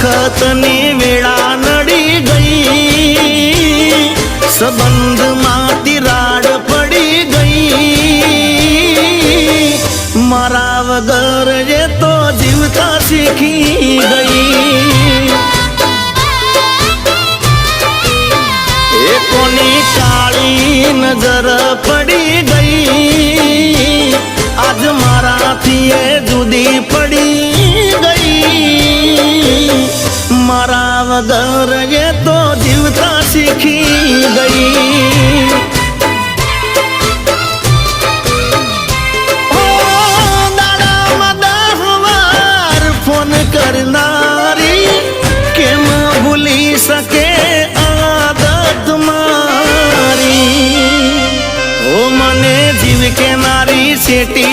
વખતની વેળા નડી ગઈ, સંબંધમાં તિરાડ પડી ગઈ, મારા વગર એ તો જીવતા શીખી ગઈ। એ કોની કાળી નજર પડી ગઈ, આજ મારાથી એ જુદી પડી ગઈ, મારા વગર એ તો જીવતા શીખી ગઈ। દાડામાં 10 વાર ફોન કરનારી કેમ ભૂલી શકે આદત મારી? ઓ મને જીવ કેનારી શેટી